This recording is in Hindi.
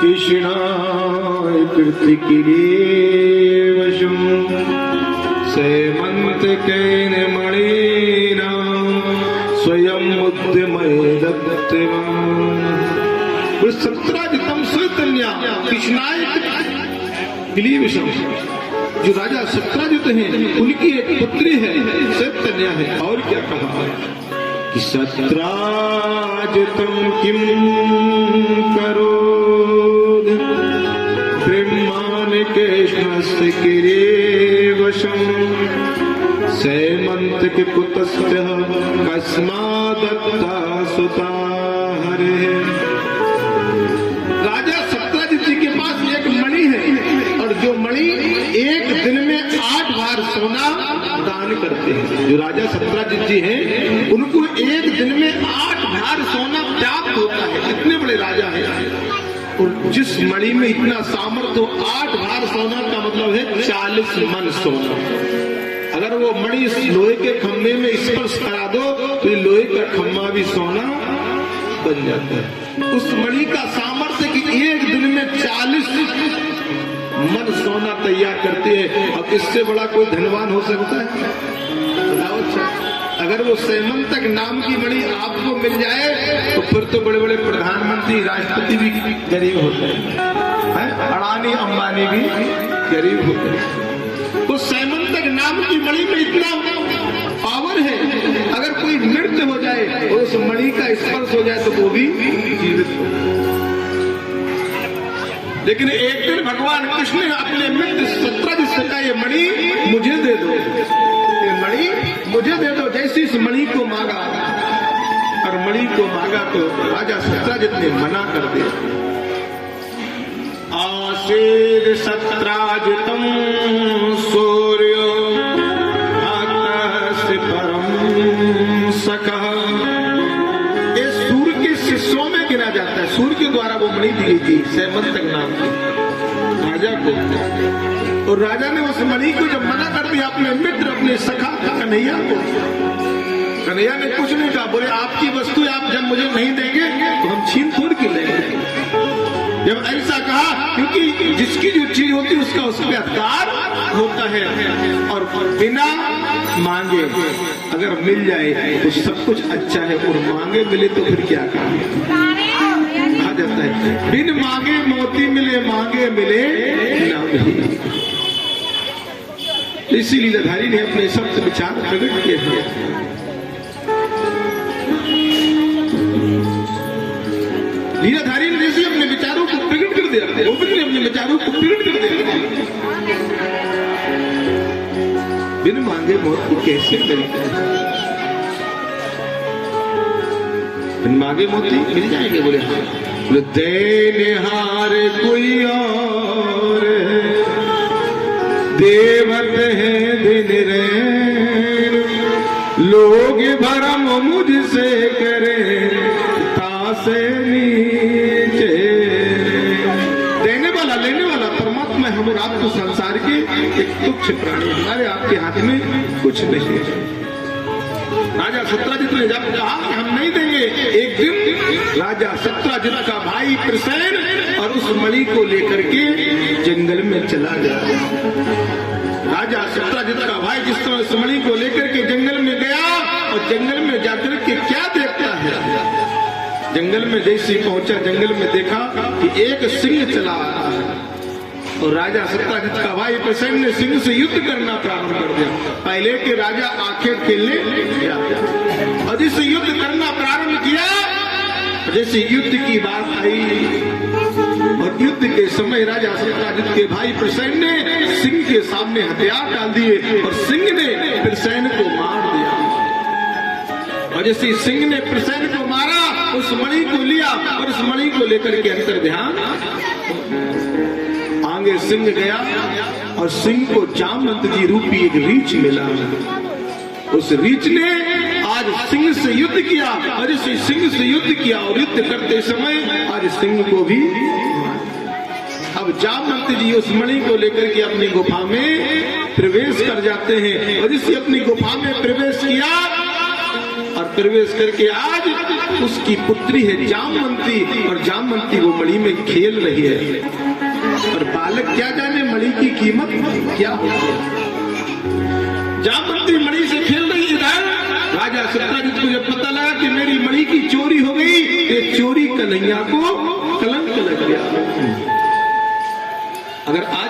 कृष्णाय कृतिकिरीवशं सेमन्तकेन मणिना स्वयं उद्यमय दत्तवान्। सत्राजितम चैतन्य कृष्णाय किलीवशं, जो राजा सत्राजित हैं उनकी एक पुत्री है चैतन्य है। और क्या कहा कि सत्राजितम किम करो ब्रह्मान् कृष्णस्य किरीवशं सेमन्तके कुतस्य कस्मादत्ता सुता हरे। राजा सत्राजित जी के पास एक मणि है और जो मणि एक दिन में 8 बार सोना दान करते हैं। जो राजा सत्राजित जी हैं उनको एक दिन में 8 बार सोना प्राप्त होता है। इतने बड़े राजा हैं और जिस मणि में इतना सामर्थ्य हो 8 बार सोना का मतलब है 40 मन सोना। अगर वो मणि इस लोहे के खम्भे में स्पर्श करा दो तो लोहे का खम्भा भी सोना बन जाता है। उस मणि का सामर्थ्य कि एक दिन में 40 मन सोना तैयार करती है। अब इससे बड़ा कोई धनवान हो सकता है? अगर वो सेमंतक नाम की मणि आपको मिल जाए तो फिर तो बड़े बड़े प्रधानमंत्री राष्ट्रपति भी गरीब होते हैं, अडानी अंबानी भी गरीब होते हैं। उस सेमंतक नाम की मणि में इतना पावर है, अगर कोई मृत्यु हो जाए और उस मणि का स्पर्श हो जाए तो वो भी जीवित हो। लेकिन एक दिन भगवान कृष्ण ने अपने मित्र सत्राजित से कहा ये मणि मुझे दे दो, ये मणि मुझे दे दो। जैसे इस मणि को मांगा और मणि को मांगा तो राजा सत्राजित ने मना कर दिया। आसीद सत्राजितम सूर्यो आकाश परम सखा। ये सूर्य के शिष्यों में गिना जाता है। सूर्य के द्वारा वो मणि दी गई थी सेमंतक नाम की राजा को। और राजा ने उस मणि को जब मना कर दिया अपने मित्र अपने सखा कन्हैया को, कन्हैया ने कुछ नहीं कहा। बोले आपकी वस्तु आप जब मुझे नहीं देंगे तो हम छीन थोड़ के लेंगे। जब ऐसा कहा, क्योंकि जिसकी जो चीज होती है उसका उस पर अधिकार होता है और बिना मांगे अगर मिल जाए तो सब कुछ अच्छा है और मांगे मिले तो फिर क्या करें? कहा जाता है बिन मांगे मोती मिले, मांगे मिले ना मिले। इसी लीलाधारी ने अपने शब्द विचार प्रकट किए हैं। लीलाधारी ने जैसे अपने विचारों को प्रकट कर दिया, गोविंद ने अपने विचारों को प्रकट कर दिया। बिन मांगे मोती कैसे मिलते हैं? बिन मांगे मोती मिल जाएंगे? बोले हाँ। देनिहार कोई और देवत है दिन रैन, लोग भरम मुझसे करे तासे नीचे। देने वाला लेने वाला परमात्मा हम और आपको संसार के एक तुच्छ प्राणी, हमारे आपके हाथ में कुछ नहीं है। राजा सत्राजित ने जब कहा कि हम नहीं देंगे, एक दिन राजा सत्राजित का भाई प्रसेन और उस मणि को लेकर के जंगल में चला गया। राजा सत्राजित का भाई जिस तरह उस मणि को लेकर के जंगल में गया और जंगल में जाकर के क्या देखता है, जंगल में जैसे पहुंचा जंगल में देखा कि एक सिंह चला आ रहा है और राजा सत्राजित का भाई प्रसेन ने सिंह से युद्ध करना प्रारंभ कर दिया। पहले के राजा आंखें खेलने गया और जिससे युद्ध करना प्रारंभ किया, जैसे युद्ध की बात आई और युद्ध के समय राजा सत्राजित के भाई प्रसेन ने सिंह के सामने हथियार डाल दिए और सिंह ने प्रसेन को मार दिया। और जैसे सिंह ने प्रसेन को मारा, उस मणि को लिया और उस मणि को लेकर के अंतर ध्यान आगे सिंह गया और सिंह को जामवंत जी रूपी एक रीछ मिला। उस रीछ ने आज सिंह से युद्ध किया और इसी सिंह से युद्ध किया और युद्ध करते समय आज सिंह को भी। अब जामवंत जी उस मणि को लेकर के अपनी गुफा में प्रवेश कर जाते हैं और इसी अपनी गुफा में प्रवेश किया और प्रवेश करके आज उसकी पुत्री है जामवंती, और जामवंती वो मणि में खेल रही है। और बालक क्या जाने मणि की कीमत क्या होती है। जामवंती मणि से खेल रही है। राजा सत्यजित को जब पता लगा कि मेरी मणि की चोरी हो गई, ये चोरी कन्हैया को कलंक लग गया। अगर आज